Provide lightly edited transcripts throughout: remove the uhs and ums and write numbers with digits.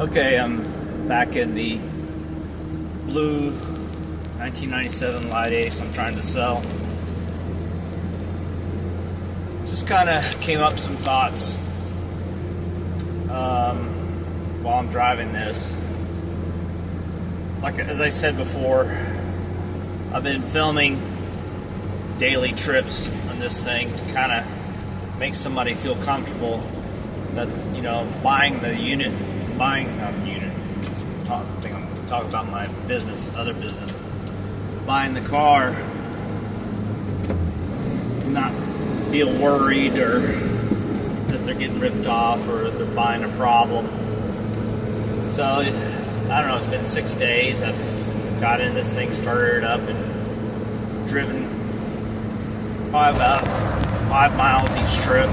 Okay, I'm back in the blue 1997 liteace I'm trying to sell. Just kind of came up some thoughts while I'm driving this. Like as I said before, I've been filming daily trips on this thing to kind of make somebody feel comfortable that, you know, buying not the unit, I think I'm talking about my business, other business, buying the car, not feel worried or that they're getting ripped off or they're buying a problem. So I don't know, it's been 6 days. I've got in this thing, started it up, and driven probably about 5 miles each trip.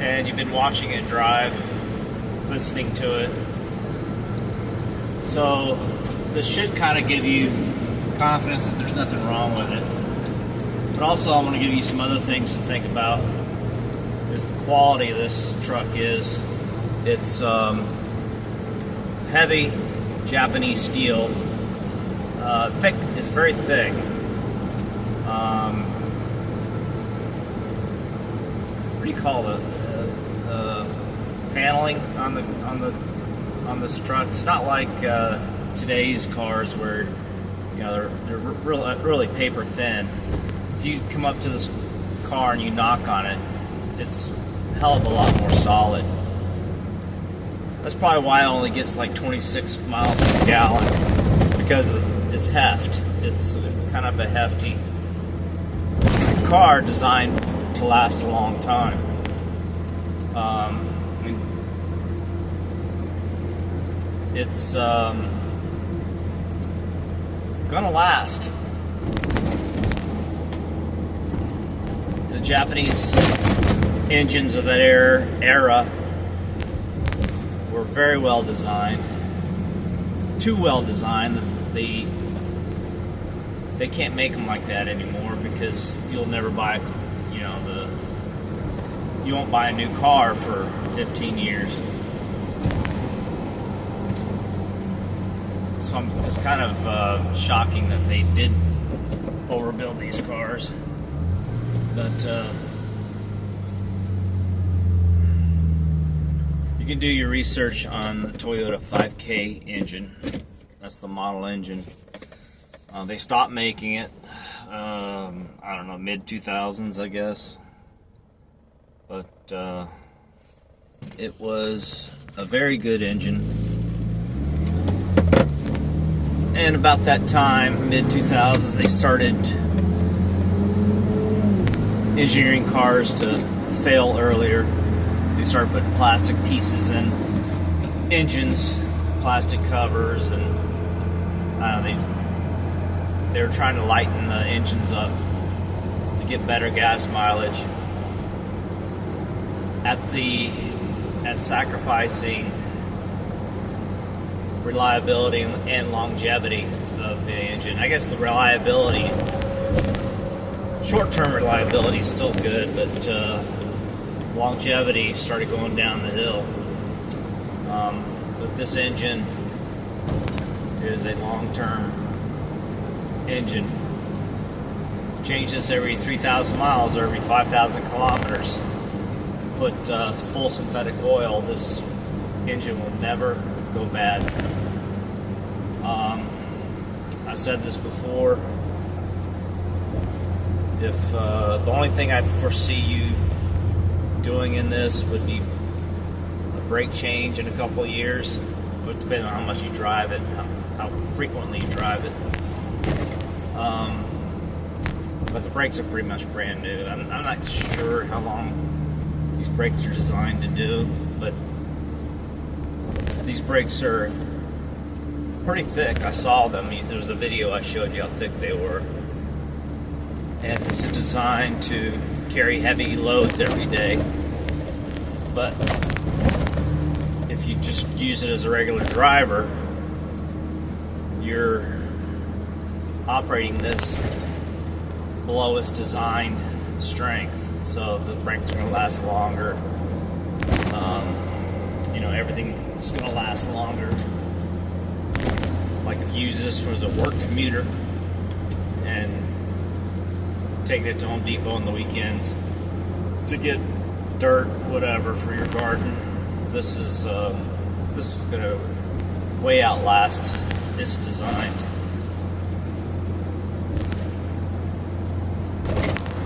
And you've been watching it drive, listening to it. So this should kind of give you confidence that there's nothing wrong with it. But also I want to give you some other things to think about. Is the quality of this truck is. It's heavy Japanese steel. Thick, it's very thick. What do you call the paneling on this truck? It's not like today's cars where, you know, they're really paper thin. If you come up to this car and you knock on it, it's a hell of a lot more solid. That's probably why it only gets like 26 miles per gallon, because of its heft. It's kind of a hefty car designed to last a long time. It's gonna last. The Japanese engines of that era were very well designed. Too well designed. They can't make them like that anymore because you'll never buy, you won't buy a new car for 15 years. So it's kind of shocking that they did overbuild these cars. But you can do your research on the Toyota 5K engine. That's the model engine. They stopped making it, I don't know, mid-2000s, I guess. But it was a very good engine. And about that time, mid-2000s, they started engineering cars to fail earlier. They started putting plastic pieces in engines, plastic covers, and they were trying to lighten the engines up to get better gas mileage at sacrificing reliability and longevity of the engine. I guess the reliability, short-term reliability is still good, but longevity started going down the hill. But this engine is a long-term engine. Change this every 3,000 miles or every 5,000 kilometers. Put full synthetic oil, this engine will never go bad. I said this before. If the only thing I foresee you doing in this would be a brake change in a couple of years, it would depend on how much you drive it, how frequently you drive it. But the brakes are pretty much brand new. I'm not sure how long these brakes are designed to do, but these brakes are pretty thick. I saw them. There's a video I showed you how thick they were. And this is designed to carry heavy loads every day. But if you just use it as a regular driver, you're operating this below its designed strength. So the brakes are going to last longer. You know, everything's gonna last longer. Like if you use this for the work commuter and taking it to Home Depot on the weekends to get dirt, whatever, for your garden, this is gonna way outlast this design.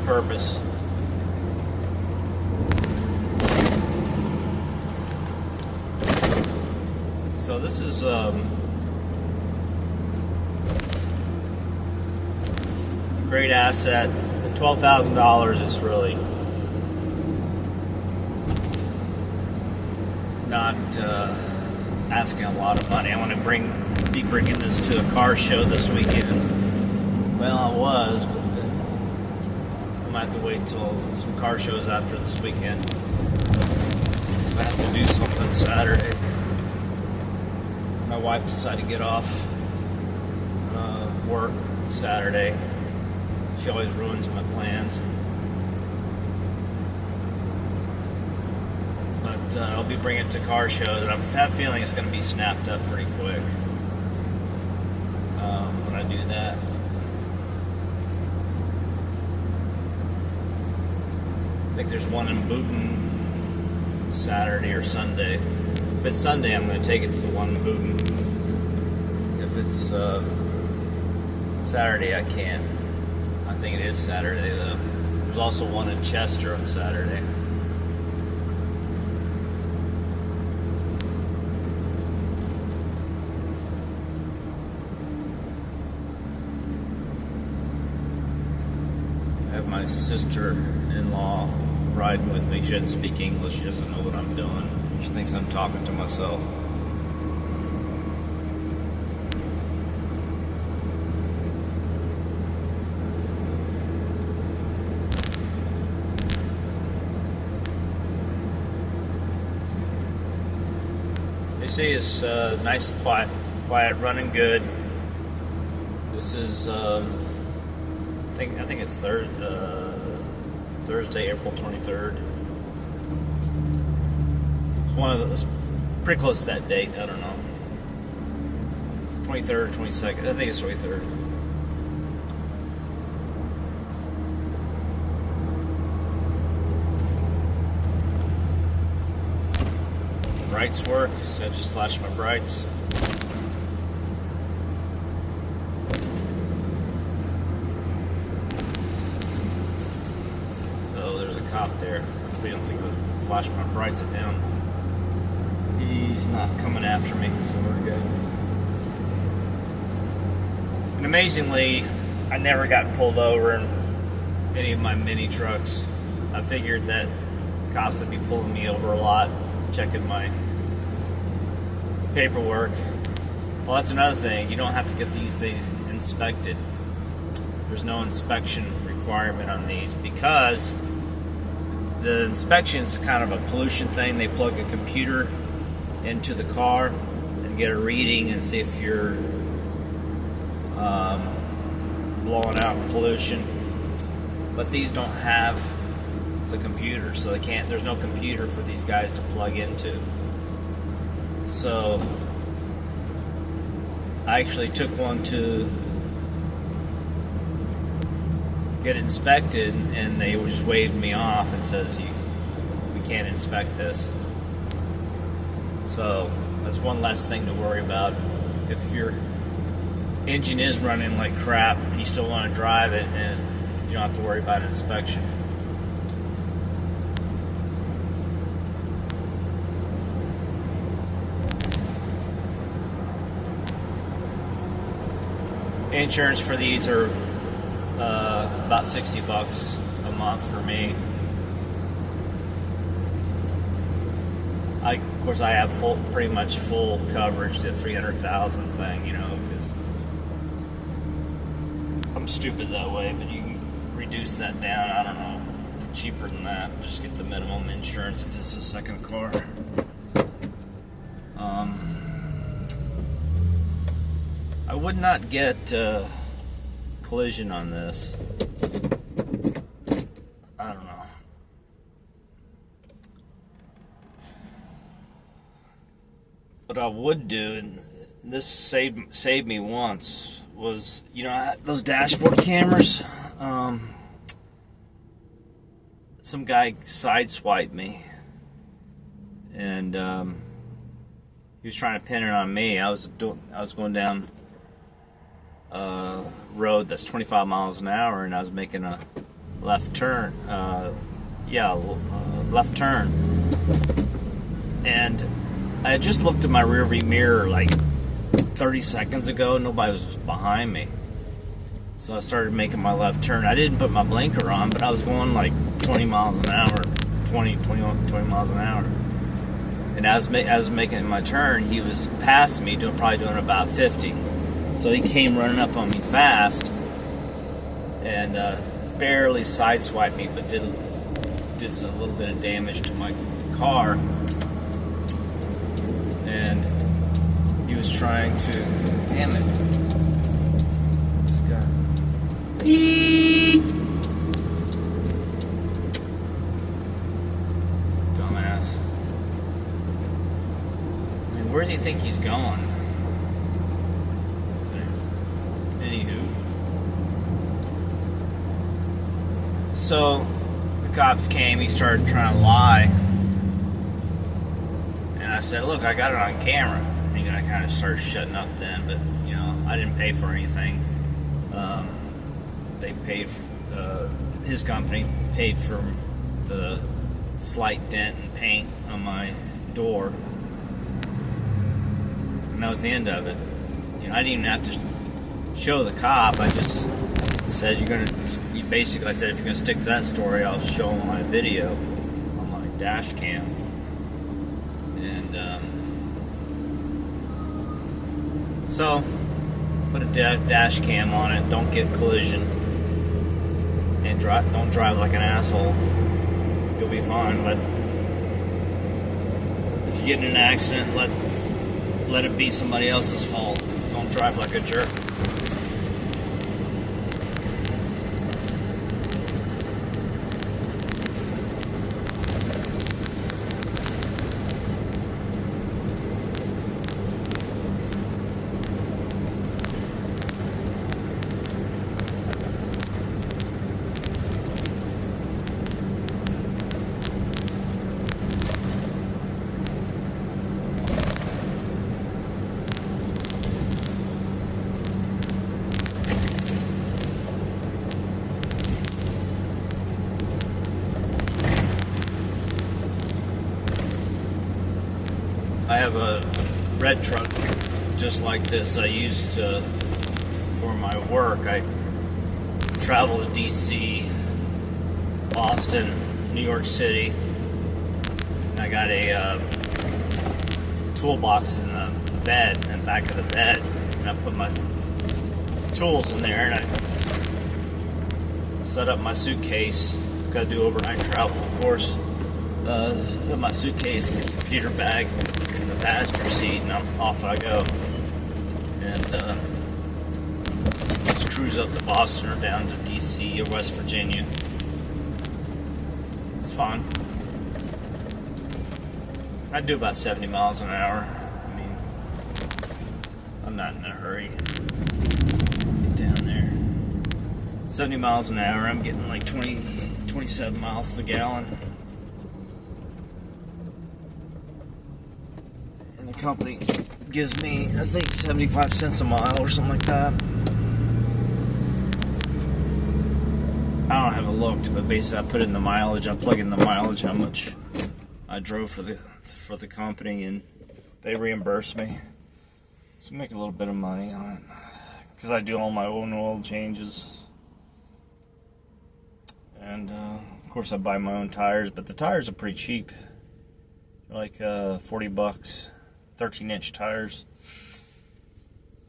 Purpose. So this is great asset. $12,000 is really not asking a lot of money. I want to be bringing this to a car show this weekend. Well, I was, but I might have to wait till some car shows after this weekend. So I have to do something Saturday. My wife decided to get off work Saturday. She always ruins my plans. But I'll be bringing it to car shows, and I have a feeling it's going to be snapped up pretty quick when I do that. I think there's one in Booton Saturday or Sunday. If it's Sunday, I'm going to take it to the one in Booton. If it's Saturday, I can't. I think it is Saturday, though. There's also one in Chester on Saturday. I have my sister-in-law riding with me. She doesn't speak English. She doesn't know what I'm doing. She thinks I'm talking to myself. They say it's nice and quiet, running good. This is, I think it's Thursday, April 23rd. It's pretty close to that date. I don't know. 23rd, 22nd. I think it's 23rd. Brights work, so I just flashed my brights. Oh, there's a cop there. I don't think I'll flash my brights at him. He's not coming after me, so we're good. And amazingly, I never got pulled over in any of my mini trucks. I figured that cops would be pulling me over a lot, checking my paperwork. Well, that's another thing. You don't have to get these things inspected. There's no inspection requirement on these because the inspection is kind of a pollution thing. They plug a computer into the car and get a reading and see if you're blowing out pollution. But these don't have the computer, so they can't. There's no computer for these guys to plug into. So I actually took one to get it inspected, and they just waved me off and says we can't inspect this. So that's one less thing to worry about. If your engine is running like crap and you still want to drive it, and you don't have to worry about an inspection. Insurance for these are about $60 a month for me. Of course, I have pretty much full coverage, the 300,000 thing, you know, because I'm stupid that way. But you can reduce that down. I don't know, cheaper than that. Just get the minimum insurance if this is a second car. I would not get collision on this. I don't know. what I would do, and this saved me once, was, you know, those dashboard cameras. Some guy sideswiped me, and he was trying to pin it on me. I was going down a road that's 25 miles an hour, and I was making a left turn. Left turn, and I had just looked at my rearview mirror like 30 seconds ago. Nobody was behind me, so I started making my left turn. I didn't put my blinker on, but I was going like 20 miles an hour, 20 miles an hour. And as I was making my turn, he was passing me, probably doing about 50. So he came running up on me fast, and barely sideswiped me, but did a little bit of damage to my car. And he was trying to, damn it, this guy. Dumbass. I mean, where does he think he's going? Anywho. So, the cops came, he started trying to lie. And I said, look, I got it on camera. And he kind of started shutting up then, but, you know, I didn't pay for anything. They paid, his company paid for the slight dent and paint on my door. And that was the end of it. You know, I didn't even have to show the cop. I just said, basically I said, if you're going to stick to that story, I'll show him my video on my dash cam. And so put a dash cam on it. Don't get collision, and don't drive like an asshole. You'll be fine. If you get in an accident, let it be somebody else's fault. Don't drive like a jerk. I have a red truck just like this I used for my work. I travel to DC, Boston, New York City, and I got a toolbox in the bed, in the back of the bed, and I put my tools in there, and I set up my suitcase. Gotta do overnight travel, of course. Put my suitcase in the computer bag in the passenger seat, and off I go. And just cruise up to Boston or down to DC or West Virginia. It's fun. I do about 70 miles an hour. I mean, I'm not in a hurry. Get down there. 70 miles an hour, I'm getting like 27 miles to the gallon. And the company gives me, I think, 75 cents a mile or something like that. I haven't looked, but basically I put in the mileage. I plug in the mileage, how much I drove for the company, and they reimburse me. So I make a little bit of money on it because I do all my own oil changes. And of course I buy my own tires, but the tires are pretty cheap. They're like $40, 13-inch tires.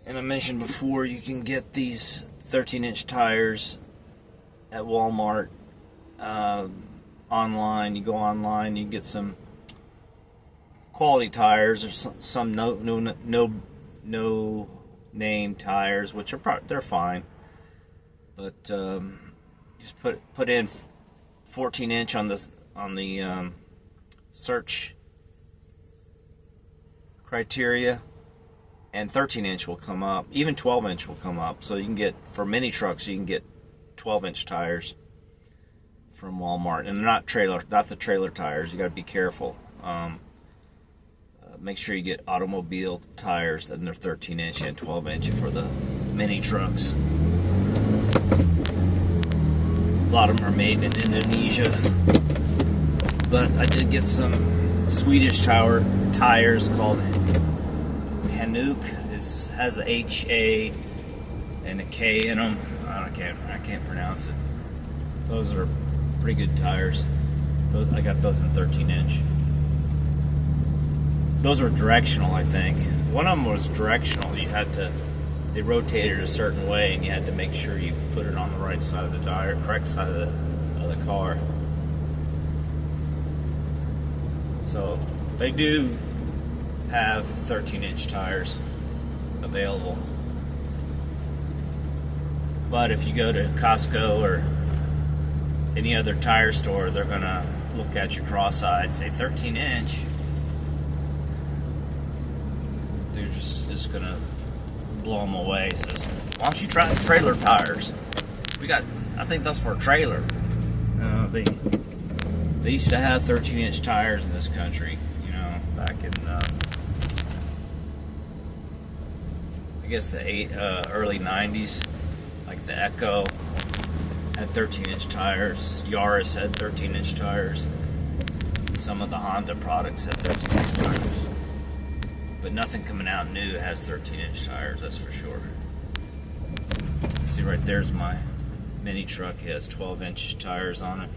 And I mentioned before, you can get these 13-inch tires at Walmart online. You go online, you get some quality tires or some no name tires, which are they're fine, but just put in 14-inch on the search criteria, and 13-inch will come up. Even 12-inch will come up. So you can get, for mini trucks, you can get 12-inch tires from Walmart, and they're not the trailer tires. You got to be careful. Make sure you get automobile tires, and they're 13-inch and 12-inch for the mini trucks. A lot of them are made in Indonesia, but I did get some Swedish tires called Hanuk. It has a H-A and a K in them. I can't pronounce it. Those are pretty good tires. I got those in 13-inch. Those were directional, I think. One of them was directional. They rotated a certain way, and you had to make sure you put it on the right side of the tire, correct side of the car. So they do have 13-inch tires available. But if you go to Costco or any other tire store, they're gonna look at your cross-eyed and say 13-inch. They're just gonna blow them away. Says, why don't you try trailer tires? I think that's for a trailer. They used to have 13-inch tires in this country, back in I guess the early 90s. Like the Echo had 13-inch tires. Yaris had 13-inch tires. Some of the Honda products had 13-inch tires. But nothing coming out new has 13-inch tires, that's for sure. See, right there's my mini truck. It has 12-inch tires on it.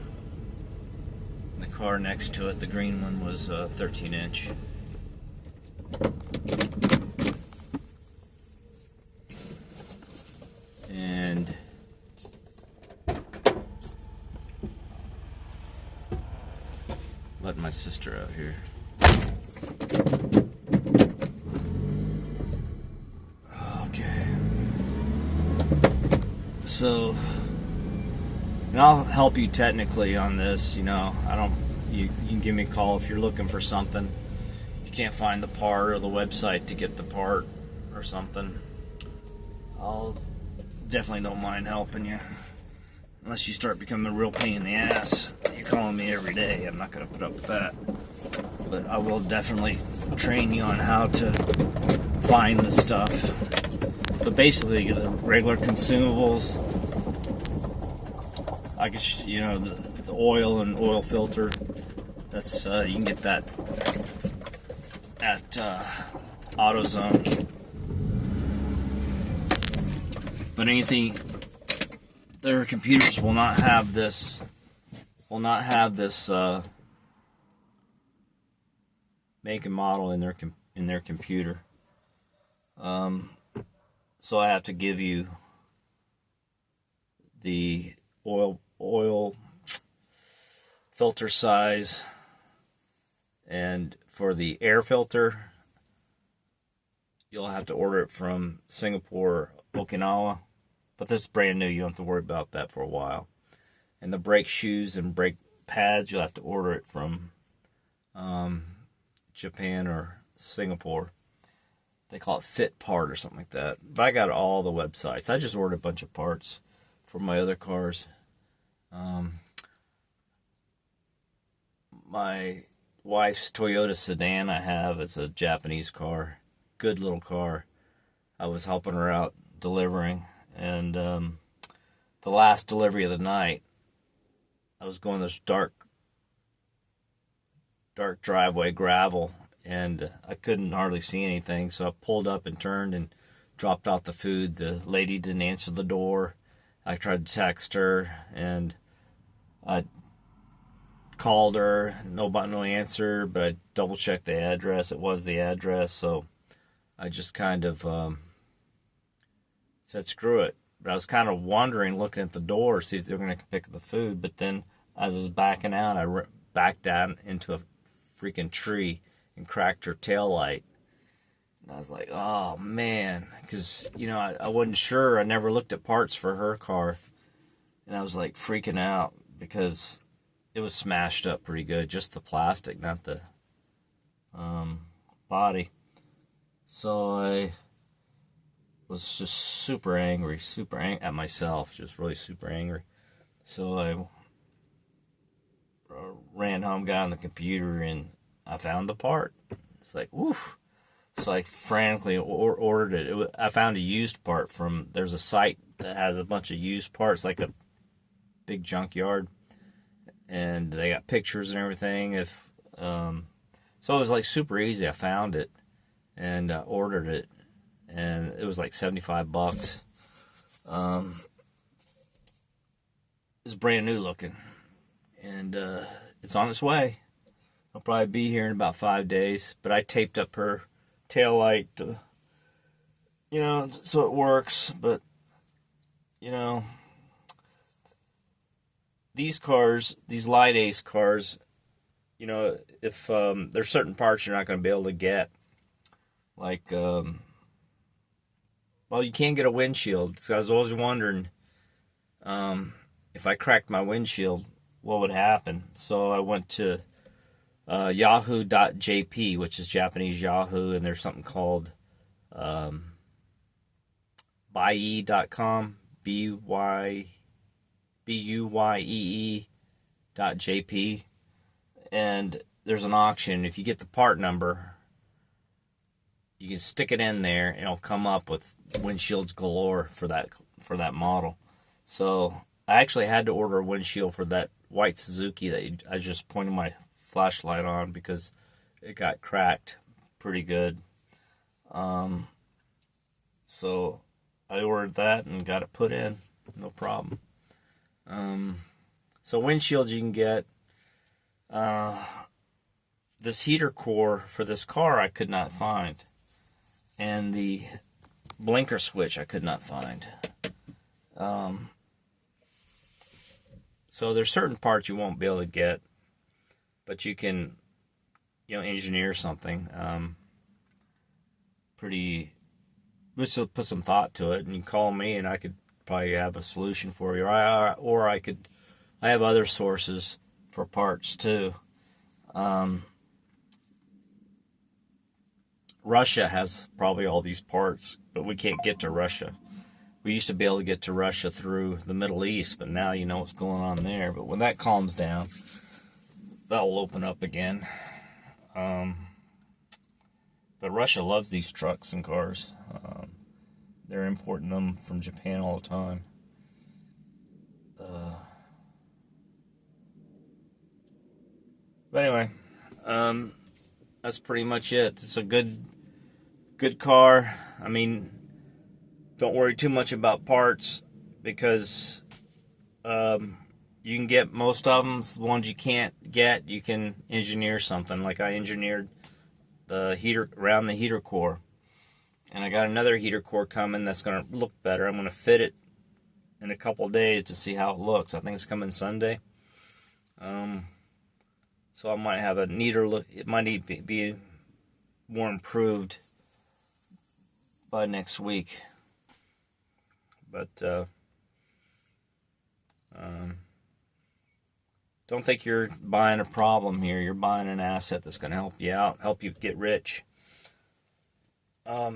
The car next to it, the green one, was 13-inch. And let my sister out here. Okay. So, and I'll help you technically on this. You can give me a call if you're looking for something. You can't find the part or the website to get the part or something. I'll definitely don't mind helping you. Unless you start becoming a real pain in the ass. You're calling me every day. I'm not going to put up with that. But I will definitely train you on how to find the stuff. But basically, the regular consumables, I guess, the oil and oil filter, that's, you can get that at AutoZone. But their computers will not have this. Make and model in their computer. So I have to give you the oil filter size, and for the air filter, you'll have to order it from Singapore, Okinawa. But this is brand new. You don't have to worry about that for a while. And the brake shoes and brake pads, you'll have to order it from Japan or Singapore. They call it Fit Part or something like that. But I got all the websites. I just ordered a bunch of parts for my other cars. My wife's Toyota sedan I have, it's a Japanese car. Good little car. I was helping her out delivering. And the last delivery of the night, I was going this dark driveway, gravel, and I couldn't hardly see anything, so I pulled up and turned and dropped off the food. The lady didn't answer the door. I tried to text her, and I called her. No answer, but I double-checked the address. It was the address, so I just kind of said, screw it. But I was kind of wondering, looking at the door, see if they were going to pick up the food. But then, as I was backing out, I backed down into a freaking tree and cracked her tail light. And I was like, oh, man. Because, I wasn't sure. I never looked at parts for her car. And I was, like, freaking out because it was smashed up pretty good. Just the plastic, not the body. So I was just super angry, at myself, just really super angry. So I ran home, got on the computer, and I found the part. It's like, woof. So I frantically ordered it. I found a used part there's a site that has a bunch of used parts, like a big junkyard, and they got pictures and everything. So it was like super easy. I found it and ordered it, and it was like $75. It's brand new looking, and it's on its way. I'll probably be here in about 5 days, but I taped up her tail light, so it works. But these cars, these liteace cars, if there's certain parts you're not going to be able to get, like, well, you can't get a windshield. Because I was always wondering, if I cracked my windshield, what would happen? So I went to yahoo.jp, which is Japanese Yahoo, and there's something called buye.com, buye.jp, and there's an auction. If you get the part number, you can stick it in there, and it'll come up with windshields galore for that model. So I actually had to order a windshield for that white Suzuki that I just pointed my flashlight on because it got cracked pretty good. So I ordered that and got it put in, no problem. So windshields you can get. This heater core for this car I could not find, and the blinker switch I could not find. So there's certain parts you won't be able to get, but you can, engineer something. Let's put some thought to it, and you can call me, and I could probably have a solution for you. Or I have other sources for parts too. Russia has probably all these parts, but we can't get to Russia. We used to be able to get to Russia through the Middle East, but now you know what's going on there. But when that calms down, that will open up again. But Russia loves these trucks and cars. They're importing them from Japan all the time. But anyway, that's pretty much it. It's a good car. I mean, don't worry too much about parts because you can get most of them. The ones you can't get, you can engineer something. Like I engineered the heater around the heater core, and I got another heater core coming that's going to look better. I'm going to fit it in a couple of days to see how it looks. I think it's coming Sunday. So I might have a neater look. It might need to be more improved by next week. But don't think you're buying a problem here. You're buying an asset that's going to help you out, help you get rich. Not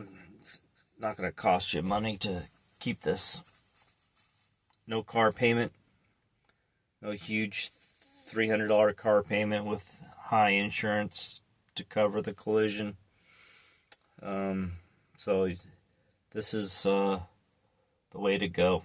going to cost you money to keep this. No car payment. No huge $300 car payment with high insurance to cover the collision. So this is the way to go.